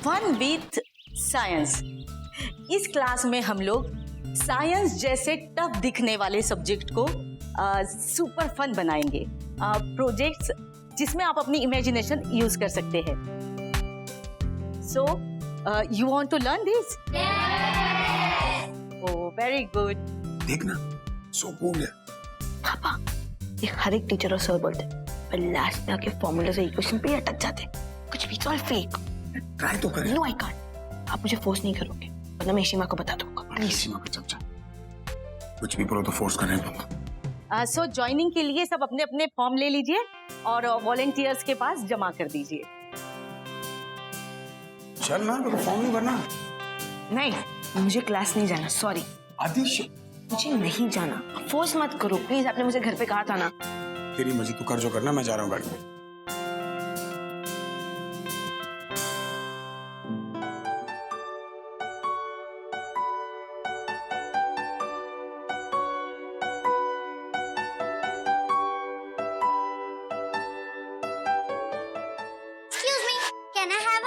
Fun with science. इस class में हम लोग साइंस जैसे टफ दिखने वाले सब्जेक्ट को सुपर फन बनाएंगे। प्रोजेक्ट्स जिसमें आप अपनी इमेजिनेशन यूज कर सकते हैं। So you want to learn this? Oh very good. देखना सो कूल है। पापा, ये हर एक टीचर और सर बोलते हैं पर लास्ट में आके फॉर्मूला से इक्वेशन पे अटक जाते। कुछ भी ऑल फेक। ट्राई तो करें। No I can't. आप मुझे फोर्स नहीं करोगे वरना मैं सीमा को बता दूंगा। प्लीज सीमा को चमचा कुछ भी बोलो तो फोर्स करने दूंगा। सो ज्वाइनिंग के लिए सब अपने अपने फॉर्म ले लीजिए और वॉलंटियर्स के पास जमा कर दीजिए। चल ना, तो फॉर्म नहीं भरना। नहीं, मुझे क्लास नहीं जाना। सॉरी आदिश, मुझे नहीं जाना। फोर्स मत करो प्लीज। आपने मुझे घर पे कहा था ना। तेरी मर्जी, तू कर जो करना, मैं जा रहा हूँ गाड़ी में।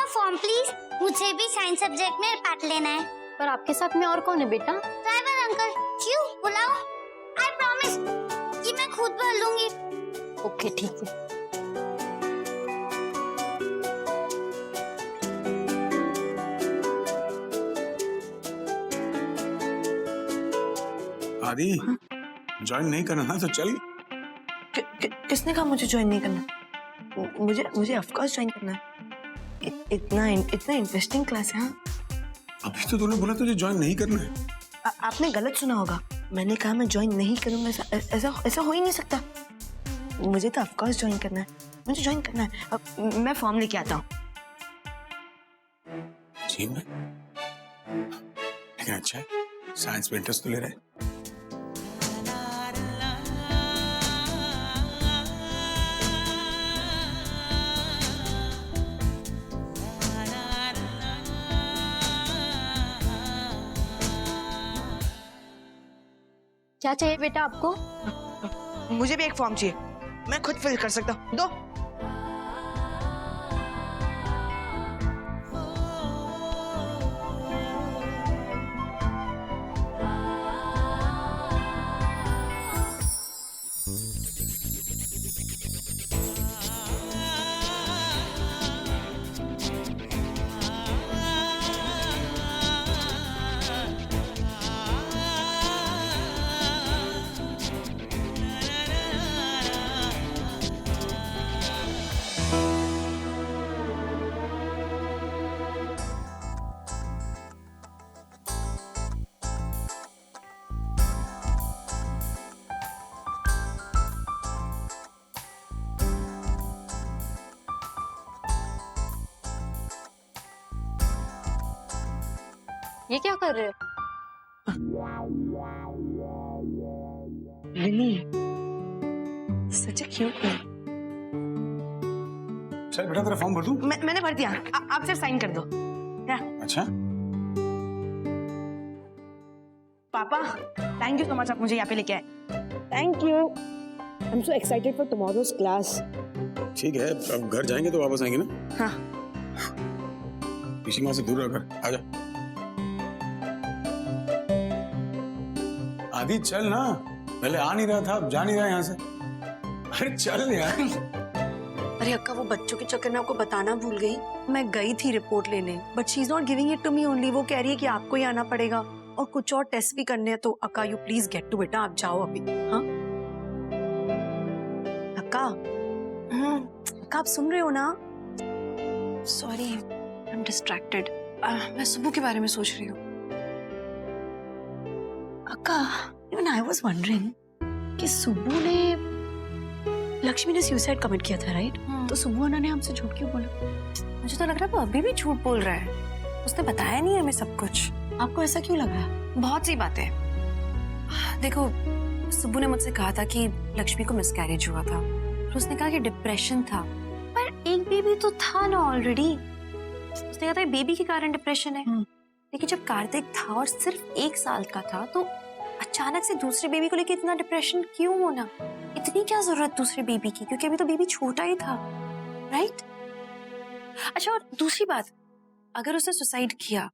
Form please. मुझे भी साइंस सब्जेक्ट में पार्ट लेना है। पर आपके साथ में और कौन है बेटा? Driver uncle. क्यों बुलाओ? आई प्रॉमिस कि मैं खुद भर लूंगी। ओके ठीक है। आदि, ज्वाइन नहीं करना ना तो चल। किसने कहा मुझे ज्वाइन नहीं करना? मुझे ऑफ कोर्स ज्वाइन करना है। इतना इंटरेस्टिंग क्लास है। हाँ, अभी तो तूने बोला तुझे ज्वाइन नहीं करना है। आपने गलत सुना होगा। मैंने कहा मैं ज्वाइन नहीं करूंगा। ऐसा हो ही नहीं सकता। मुझे तो ऑफ कोर्स ज्वाइन करना है। मुझे ज्वाइन करना है। अब मैं फॉर्म लेके आता हूँ। जी में लेकिन अच्छा है, साइंस में इंटरेस्ट तो ले रहा है। क्या चाहिए बेटा आपको? मुझे भी एक फॉर्म चाहिए। मैं खुद फिल कर सकता हूँ। दो। ये क्या कर रहे हो? विनी, सच ए क्यूट गर्ल। चल बेटा, तेरा फॉर्म भर दूं? मैंने भर दिया। आप सिर्फ साइन कर दो। क्या? अच्छा, पापा, थैंक यू सो मच। आप मुझे यहाँ पे लेके आए। Thank you. I am so excited for tomorrow's class. ठीक है, अब घर जाएंगे तो वापस आएंगे ना। हाँ। पीछे से दूर रहकर आजा। आदि चल ना, पहले आ नहीं रहा था, अब जा नहीं रहा यहाँ से। अरे चल यार। अरे अक्का, वो बच्चों के चक्कर में आपको बताना भूल गई। मैं गई थी रिपोर्ट लेने, but she is not giving it to me only. वो कह रही है कि आपको ही आना पड़ेगा और कुछ और टेस्ट भी करने हैं। तो अक्का, यू प्लीज गेट टू बेटा, आप जाओ अभी। हाँ अक्का। अक्का, आप सुन रहे हो ना? Sorry, I am distracted. मैं सुबह के बारे में सोच रही हूँ। अक्का, इवन आई वाज वंडरिंग कि सुबह ने, लक्ष्मी ने सुसाइड कमिट किया था, राइट? तो सुबह उन्होंने हमसे झूठ क्यों बोला? मुझे तो लग रहा है वो अभी भी झूठ बोल रहा है। उसने बताया नहीं हमें सब कुछ। आपको ऐसा क्यों लग रहा है? बहुत सी बातें। देखो, सुबह ने मुझसे कहा था कि लक्ष्मी को मिसकैरेज हुआ था। फिर उसने कहा कि डिप्रेशन था, पर एक बेबी तो था ना ऑलरेडी। उसने कहा था बेबी के कारण डिप्रेशन है। लेकिन जब कार्तिक था और सिर्फ 1 साल का था, तो अचानक से दूसरे बेबी को लेके इतना डिप्रेशन क्यों होना? इतनी क्या जरूरत दूसरे बेबी की? क्योंकि अभी तो बेबी छोटा ही था, राइट? अच्छा, और दूसरी बात, अगर उसने सुसाइड किया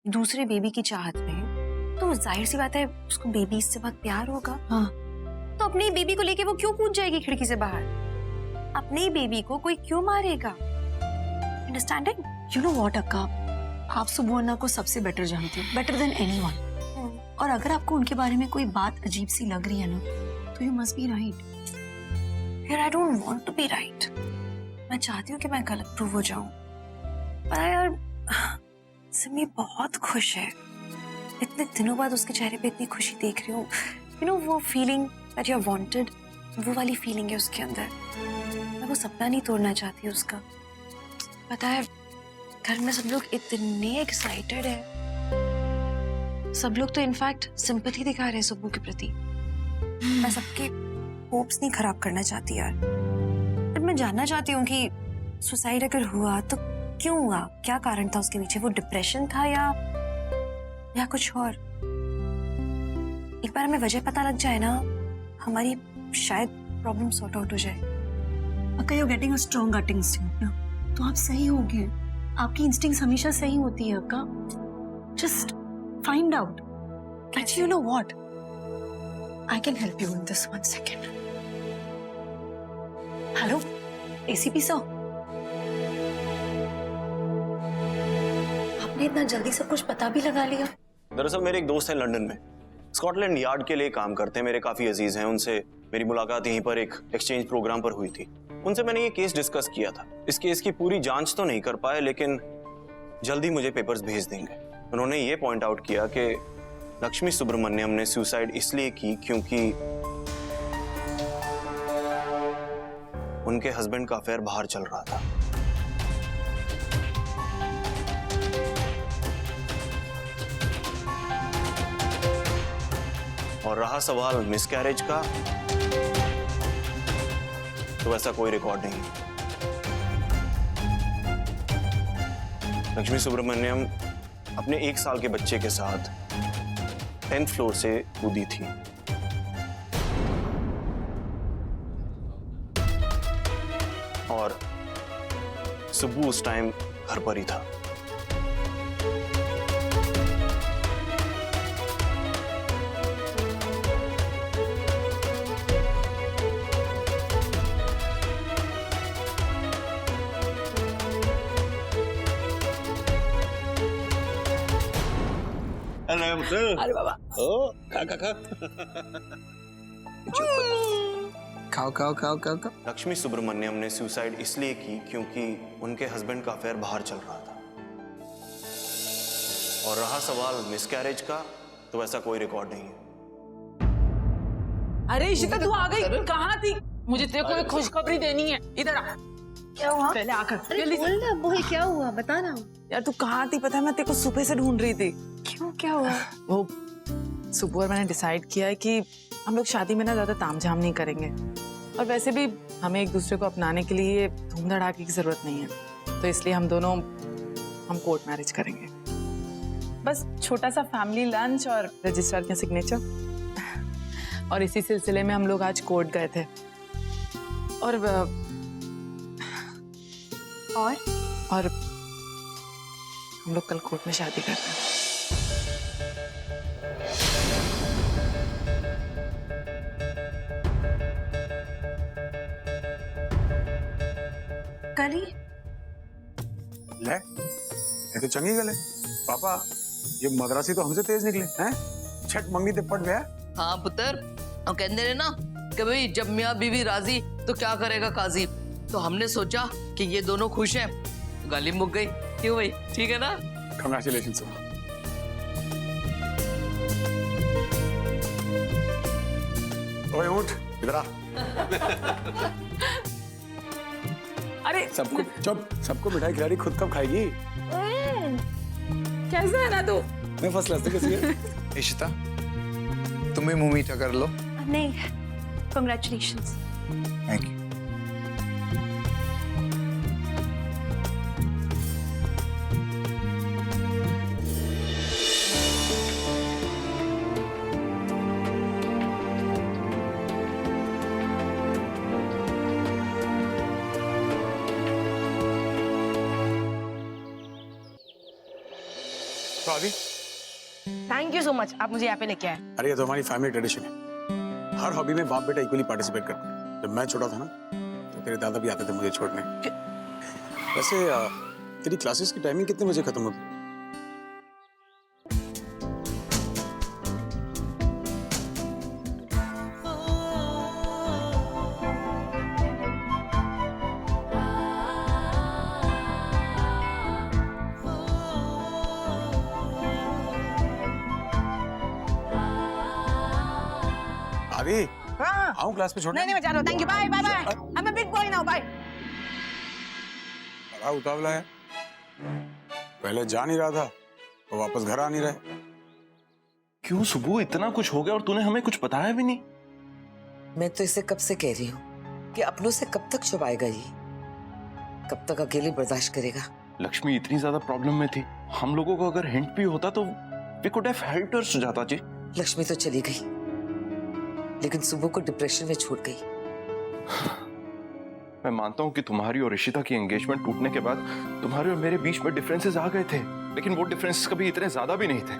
दूसरे बेबी की चाहत में, तो जाहिर सी बात है उसको बेबी से बहुत प्यार होगा। हाँ। तो अपने ही बेबी को लेके वो क्यों कूद जाएगी खिड़की से बाहर? अपने ही बेबी को कोई क्यों मारेगा? अंडरस्टैंडिंग? यू नो व्हाट अक्का, आप सुबोना को सबसे बेटर जानते हो, बेटर देन एनीवन। और अगर आपको उनके बारे में कोई बात अजीब सी लग रही है ना, तो यू मस्ट बी राइट। यार I don't want to be right. मैं चाहती हूँ कि मैं गलत प्रूव हो जाऊं, पर यार सिमी बहुत खुश है। इतने दिनों बाद उसके चेहरे पे इतनी खुशी देख रही हूँ। यू नो वो feeling that you are wanted, वो वाली फीलिंग है उसके अंदर। मैं वो सपना नहीं तोड़ना चाहती उसका। पता है घर में सब लोग इतने एक्साइटेड है, सब लोग तो इनफैक्ट सिंपैथी दिखा रहे हैं सुब्बू के प्रति। मैं सबके होप्स नहीं खराब करना चाहती यार, पर मैं जानना चाहती हूँ कि सुसाइड अगर हुआ तो क्यों हुआ, क्या कारण था उसके पीछे? वो डिप्रेशन था या कुछ और? एक बार हमें वजह पता लग जाए ना, हमारी शायद प्रॉब्लम सॉर्ट आउट हो जाए। Akka you getting a strong gut instinct ना, तो आप सही होगे। आपकी इंस्टिंक्ट हमेशा सही होती है अक्का। Just find out. Actually you know what, I can help you in this. 1 second. Hello ACP sir, आपने इतना जल्दी सब कुछ पता भी लगा लिया? दरअसल मेरे एक दोस्त हैं लंदन में, स्कॉटलैंड यार्ड के लिए काम करते हैं, मेरे काफी अजीज हैं। उनसे मेरी मुलाकात यहीं पर एक एक्सचेंज प्रोग्राम पर हुई थी। उनसे मैंने ये केस डिस्कस किया था। इस केस की पूरी जांच तो नहीं कर पाए, लेकिन जल्दी मुझे पेपर्स भेज देंगे। उन्होंने ये पॉइंट आउट किया कि लक्ष्मी सुब्रमण्यम ने सुसाइड इसलिए की क्योंकि उनके हस्बैंड का अफेयर बाहर चल रहा था। और रहा सवाल मिसकैरेज का, तो ऐसा कोई रिकॉर्ड नहीं। लक्ष्मी सुब्रमण्यम अपने 1 साल के बच्चे के साथ 10th फ्लोर से कूदी थी। और सुब्बू उस टाइम घर पर ही था। अरे बाबा, ओ खा खा खा खाओ खाओ खाओ खाओ खाओ। लक्ष्मी सुब्रमण्यम ने सुसाइड इसलिए की क्योंकि उनके हस्बैंड का अफेयर बाहर चल रहा था। और रहा सवाल मिसकैरेज का, तो ऐसा कोई रिकॉर्ड नहीं है। अरे इशिता तू आ गई, कहाँ थी? मुझे तेरे को एक खुशखबरी देनी है, इधर आ। क्या हुआ? पहले आकर बोल ना बोल, क्या हुआ बता ना। यार तू कहाँ थी? पता है मैं तेरे को सुबह से ढूंढ रही थी। क्यों, क्या हुआ? वो सुबह और मैंने डिसाइड किया है कि हम लोग शादी में ना ज्यादा तामझाम नहीं करेंगे, और वैसे भी हमें एक दूसरे को अपनाने के लिए धूम धड़ाके की जरूरत नहीं है। तो इसलिए हम कोर्ट मैरिज करेंगे। बस छोटा सा फैमिली लंच और रजिस्ट्रार का सिग्नेचर। और इसी सिलसिले में हम लोग आज कोर्ट गए थे। और हम लोग कल कोर्ट में शादी कर रहे हैं। कल ही? ले ये तो चंगी गले पापा, ये मद्रासी तो हमसे तेज निकले हैं। छठ मंगी ते पट गया। हाँ पुत्र, हम कहते रहे ना कि भाई जब मियाँ बीवी राजी तो क्या करेगा काजी। तो हमने सोचा कि ये दोनों खुश हैं, तो गाली मुक गई। क्यों भाई, ठीक है ना? Congratulation sir. ओए ऊंट इधर आ। अरे सबको चुप, सबको मिठाई खिला रही, खुद कब खाएगी? कैसा है ना तू? मैं फर्स्ट क्लास से कैसी है? इशिता, तुम्हें मुंह मीठा कर लो। नहीं, कांग्रेचुलेशंस। Thank you. तो अभी थैंक यू सो मच, आप मुझे यहाँ पे लेके आए। अरे ये तो हमारी फैमिली ट्रेडिशन है, हर हॉबी में बाप बेटा इक्वली पार्टिसिपेट करते हैं। जब मैं छोटा था ना तो तेरे दादा भी आते थे मुझे छोड़ने। वैसे तेरी क्लासेस की टाइमिंग कितने बजे खत्म होती? अभी हाँ, आऊं क्लास पे छोड़ने? नहीं मैं जा रहा हूँ, thank you, bye bye bye, I am a big boy now, bye. बड़ा उतावला है, पहले जा नहीं रहा था तो वापस घर आ नहीं रहे। क्यों सुबह इतना कुछ हो गया और तूने हमें कुछ बताया भी नहीं? मैं तो इसे कब से कह रही हूँ कि अपनों से कब तक छुपाएगा ये, कब तक अकेले बर्दाश्त करेगा। लक्ष्मी इतनी ज्यादा प्रॉब्लम में थी, हम लोगों को अगर हिंट भी होता तो we could have helped her, Sujata ji. Lakshmi तो चली गई, लेकिन सुबह को डिप्रेशन में छोड़ गई। मैं मानता हूँ कि तुम्हारी और ऋषिता की एंगेजमेंट टूटने के बाद तुम्हारे और मेरे बीच में डिफरेंसेस आ गए थे, लेकिन वो डिफरेंसेस कभी इतने ज्यादा भी नहीं थे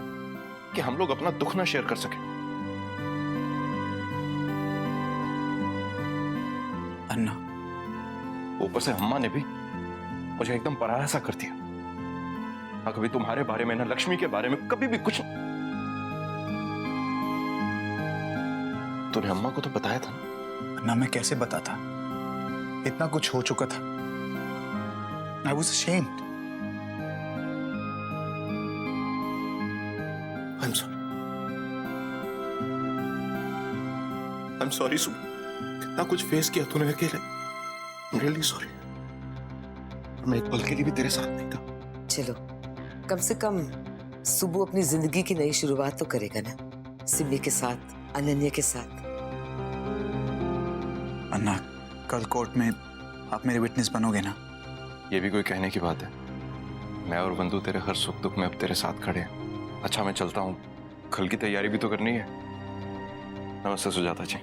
कि हम लोग अपना दुख ना शेयर कर सके। अन्ना, ऊपर से अम्मा ने भी मुझे एकदम पराया सा कर दिया। ना कभी तुम्हारे बारे में, ना लक्ष्मी के बारे में, कभी भी कुछ। तूने अम्मा को तो बताया था ना? अन्ना, मैं कैसे बताता, इतना कुछ हो चुका था। I was ashamed. I'm sorry. I'm sorry सुबह, कितना कुछ फेस किया तूने अकेले। I'm really sorry. मैं एक पल के लिए भी तेरे साथ नहीं था। चलो, कम से कम सुबह अपनी जिंदगी की नई शुरुआत तो करेगा ना, सिमी के साथ, अनन्या के साथ। अन्ना, कल कोर्ट में आप मेरे विटनेस बनोगे ना? ये भी कोई कहने की बात है? मैं और बंधु तेरे हर सुख दुख में अब तेरे साथ खड़े हैं। अच्छा मैं चलता हूँ, कल की तैयारी भी तो करनी है। नमस्ते सुजाता जी।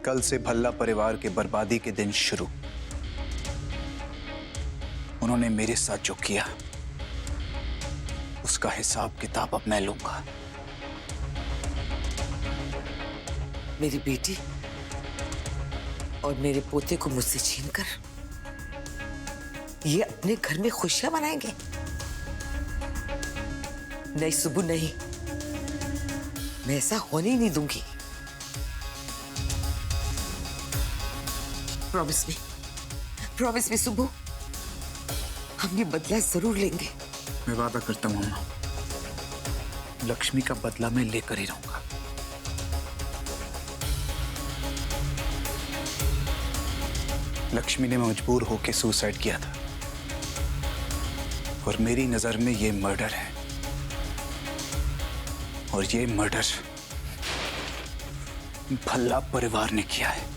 कल से भल्ला परिवार के बर्बादी के दिन शुरू। उन्होंने मेरे साथ जो किया उसका हिसाब किताब अब मैं लूंगा। मेरी बेटी और मेरे पोते को मुझसे छीनकर ये अपने घर में खुशियां मनाएंगे? नहीं सुबह, नहीं, मैं ऐसा होने ही नहीं दूंगी। प्रॉमिस में सुबह, हम ये बदला जरूर लेंगे। मैं वादा करता हूं अम्मा, लक्ष्मी का बदला मैं लेकर ही रहूंगा। लक्ष्मी ने मजबूर होकर सुसाइड किया था और मेरी नजर में ये मर्डर है, और ये मर्डर भल्ला परिवार ने किया है।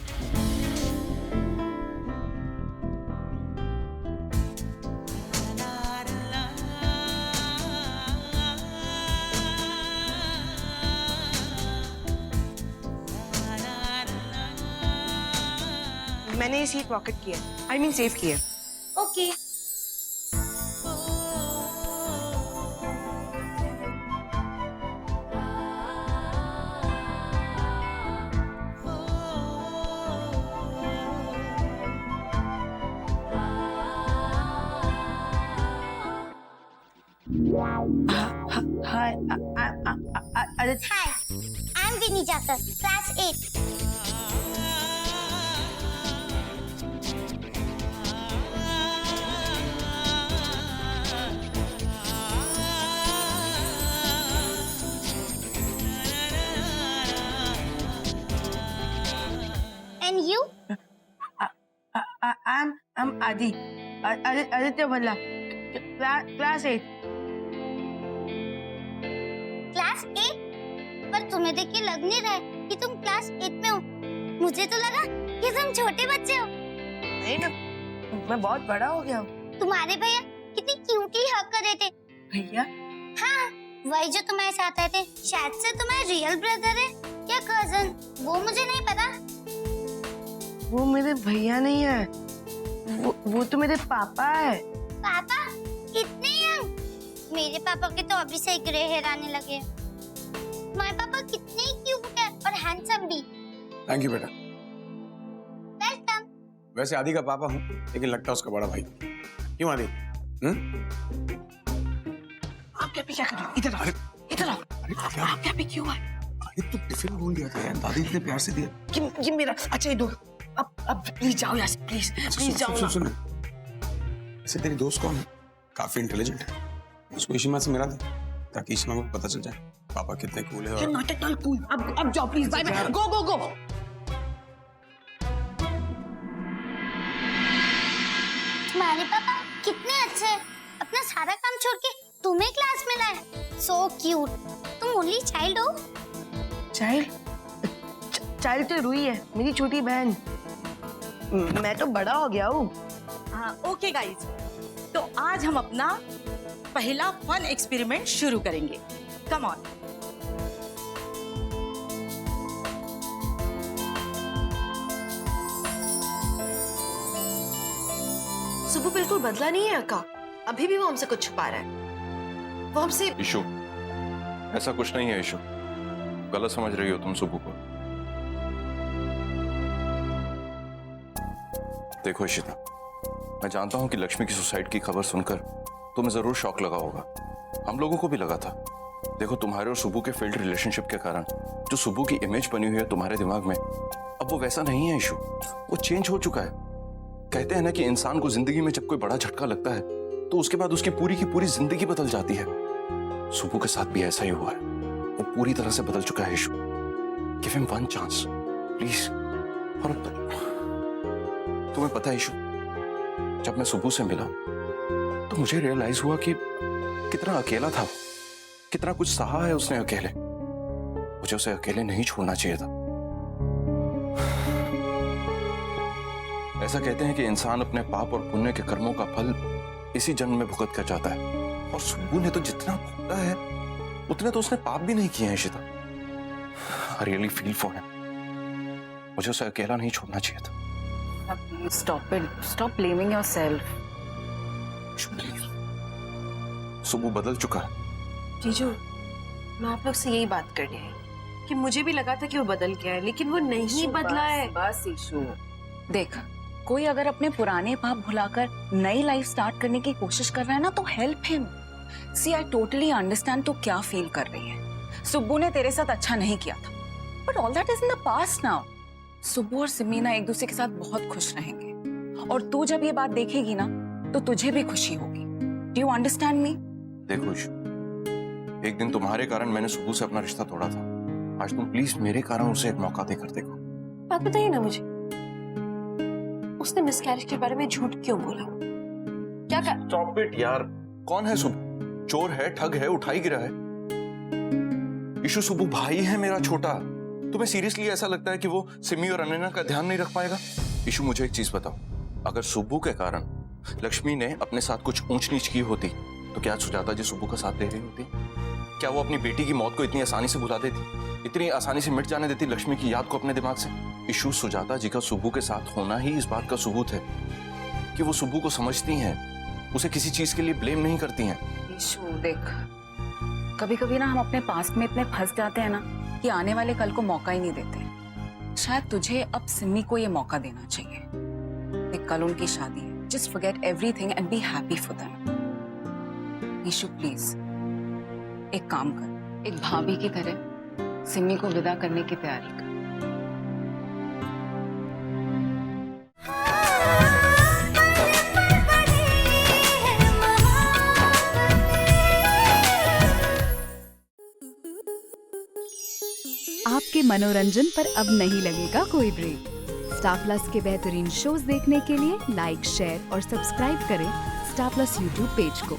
मैंने ये सीट पॉकेट किया, आई मीन सेव किया। ओके। हाय, अरे hi, I am Vinita sir, class 8। And you? I'm Adi, Aditya Bhalla, class 8। Class 8? पर तुम्हें देख के लग नहीं रहा है कि तुम क्लास 8 में हो। मुझे तो लगा कि तुम छोटे बच्चे हो। नहीं ना, मैं बहुत बड़ा हो गया हूँ। तुम्हारे भैया कितनी क्यूटली हग कर रहे थे। भैया? हाँ, वही जो तुम्हारे साथ आए थे। शायद से तुम्हारे रियल ब्रदर है या कजन, वो मुझे नहीं पता। वो मेरे भैया नहीं है, वो तो मेरे पापा है। पापा इतने यंग? मेरे पापा के तो अभी से ही ग्रे हेयर आने लगे। मेरे पापा कितने क्यूट है और हैंडसम भी। थैंक यू बेटा। वेलकम। वैसे आदि का पापा हूँ, लेकिन लगता है उसका बड़ा भाई। क्यों आदि? आप क्या पे क्या कर रहे हो? इधर आओ, इधर आओ। आप क्या पे क्यों आए? अरे तू टिफिन भूल गया था यार, दादी इतने प्यार से दिया। ये मेरा, अच्छा ये दो। अब प्लीज जाओ यहाँ से, प्लीज जाओ ना। सुन। ऐसे तेरी दोस्त कौन है? काफी इंटेलिजेंट है, उसको इशिमा से मिला दे ताकि इशिमा को पता चल जाए पापा कितने कूल है। ये नाटक डाल कूल। अब जाओ प्लीज, बाय बाय, गो। तुम्हारे पापा कितने अच्छे हैं, अपना सारा काम छोड़ के तुम्हें क्लास में लाए। So cute. तुम ओनली चाइल्ड हो? चाइल्ड तो रूही है, मेरी छोटी बहन। मैं तो बड़ा हो गया हूँ। हाँ ओके गाइस, तो आज हम अपना पहला फन एक्सपेरिमेंट शुरू करेंगे। Come on. सुबह बिल्कुल बदला नहीं है अक्का, अभी भी वो हमसे कुछ छुपा रहा है। वो हमसे इशू, ऐसा कुछ नहीं है इशू, गलत समझ रही हो तुम सुबह को। देखो इशिता, मैं जानता हूं कि लक्ष्मी की सुसाइड की खबर सुनकर तुम्हें जरूर शॉक लगा होगा, हम लोगों को भी लगा था। देखो तुम्हारे और सुबह के फेल्ड रिलेशनशिप के कारण जो सुबह की इमेज बनी हुई है तुम्हारे दिमाग में, अब वो वैसा नहीं है इशू, वो चेंज हो चुका है। कहते हैं ना कि इंसान को जिंदगी में जब कोई बड़ा झटका लगता है तो उसके बाद उसकी पूरी की पूरी जिंदगी बदल जाती है। सुबह के साथ भी ऐसा ही हुआ है, वो पूरी तरह से बदल चुका है issue. Give him one chance please. और तुम्हें पता है इशू, जब मैं सुबह से मिला तो मुझे रियलाइज हुआ कि कितना अकेला था, कितना कुछ सहा है उसने अकेले। मुझे उसे अकेले नहीं छोड़ना चाहिए था। ऐसा कहते हैं कि इंसान अपने पाप और पुण्य के कर्मों का फल इसी जन्म में भुगत कर जाता है, और सुबह ने तो जितना भुगता है उतने तो उसने पाप भी नहीं किए हैं Ishita. I really feel for him. मुझे उसे अकेला नहीं छोड़ना चाहिए था। Stop it. Stop blaming yourself. सुबह बदल चुका है। जीजू, मैं आप लोग से यही बात करनी है कि मुझे भी लगा था कि वो बदल गया है, लेकिन वो नहीं बदला है। बस इशू, देख, कोई अगर अपने पुराने पाप भुलाकर नई लाइफ स्टार्ट करने की कोशिश कर रहा है ना, तो help him. See I totally understand तू क्या फील कर रही है। सुब्बू ने तेरे साथ अच्छा नहीं किया था, but all that is in the past now. Subbu और सिमी ना एक दूसरे के साथ बहुत खुश रहेंगे, और तू जब ये बात देखेगी ना तो तुझे भी खुशी होगी। Do you understand me? देखो इशू, एक दिन तुम्हारे कारण मैंने सुबह से अपना रिश्ता तोड़ा था, आज तुम प्लीज मेरे कारण उसे एक मौका देकर देखो। बात बताइए ना मुझे, उसने मिसकैरेज के बारे में झूठ क्यों बोला? क्या कर... Stop it यार, कौन है सुबह? चोर है, ठग है, उठाई गिरा है। इशू सुबह भाई है मेरा छोटा। तुम्हें सीरियसली ऐसा लगता है कि वो सिमी और अनन्या का ध्यान नहीं रख पाएगा? इशू मुझे एक चीज बताओ, अगर सुबह के कारण लक्ष्मी ने अपने साथ कुछ ऊंच नीच की होती तो क्या सुजाता जी सुबह का साथ दे रही होती? क्या वो अपनी बेटी की मौत को इतनी आसानी से भुला देती, इतनी आसानी से मिट जाने देती लक्ष्मी की याद को अपने दिमाग से? इशू सुजाता जी का सुबह के साथ होना ही इस बात का सबूत है कि वो सुबह को समझती हैं, उसे किसी चीज के लिए ब्लेम नहीं करती हैं। इशू देख, कभी कभी ना हम अपने पास्ट में इतने फंस जाते हैं ना कि आने वाले कल को मौका ही नहीं देते। शायद तुझे अब सिमी को ये मौका देना चाहिए। देख, कल उनकी शादी है, just forget everything and be happy for them. Issue please एक काम कर, एक भाभी की तरह सिमी को विदा करने की तैयारी कर। आपके मनोरंजन पर अब नहीं लगेगा कोई ब्रेक। स्टार प्लस के बेहतरीन शोज देखने के लिए लाइक, शेयर और सब्सक्राइब करें स्टार प्लस यूट्यूब पेज को।